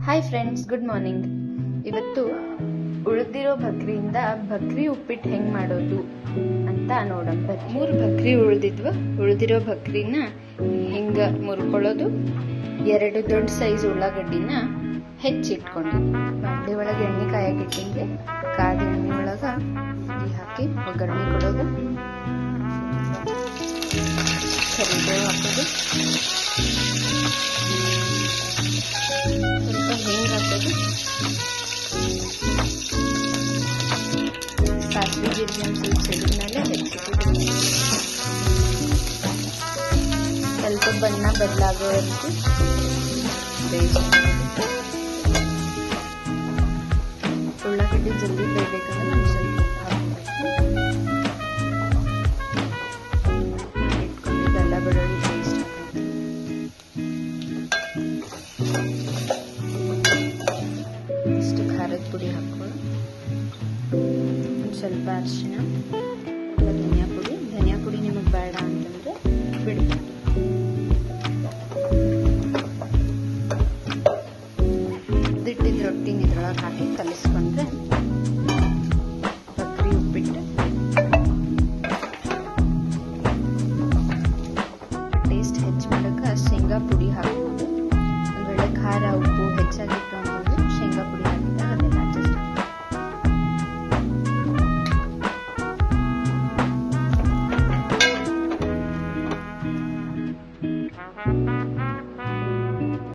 Hi friends, good morning. ಇವತ್ತು ಉಳಿದಿರೋ ಭಕ್ರಿಯಿಂದ ಭಕ್ರಿ ಉಪ್ಪಿಟ್ಟು ಹೆಂಗೆ ಮಾಡೋದು ಅಂತ ನೋಡೋಣ. 3 ಭಕ್ರಿ ಉಳಿದಿರೋ ಭಕ್ರಿನ ಹೆಂಗೆ ಮುರ್ಕೊಳ್ಳೋದು. 2 ದೊಡ್ಡ ಸೈಜ್ ಉಳ್ಳಾಗಡ್ಡಿನ ಹೆಚ್ಚಿಟ್ಕೊಂಡು ಬಾಂಡೆ ಒಳಗೆ ಎಣ್ಣೆ ಕಾಯಾಗಿಟ್ಟಿಂಗೆ ಕಾದ ಎಣ್ಣೆ ಒಳಗೆ ಹಾಕಿ ಒಗ್ಗರಣೆ ಕೊಡೋದು. ಕರಿಬೇವು ಹಾಕೋದು, ಸ್ವಲ್ಪ ಹಿಂಗೆ ಹಾಕೋದು, ಸಾಸಿವೆ ಜೀರಿಗೆ ಸ್ವಲ್ಪ ಸಿಡಿದ್ಮೇಲೆ ಹೆಚ್ಚಿಟ್ಟು ಸ್ವಲ್ಪ ಬಣ್ಣ ಬದಲಾಗೋವರೆಗೂ ಬೇಯಿಸ್ಕೊಳ್ಳೋದು. ಉಳ್ಳಾಗಡ್ಡಿ ಜಲ್ದಿ ಬೇಯಬೇಕಂದ್ರೆ ಒಂದು ಸ್ವಲ್ಪ ಇಟ್ಕೊಂಡಿದ್ದೆಲ್ಲ ಬೆಳ್ಳುಳ್ಳಿ ಪೇಸ್ಟ್ ಇಷ್ಟು ಖಾರದ ಪುಡಿ ಹಾಕ್ಕೊಳ್ಳಿ, ಒಂದು ಸ್ವಲ್ಪ ಅರಿಶಿನ, ಧನಿಯಾ ಪುಡಿ ನಿಮಗೆ ಬೇಡ ಅಂತಂದರೆ ಬಿಡಬೇಕು.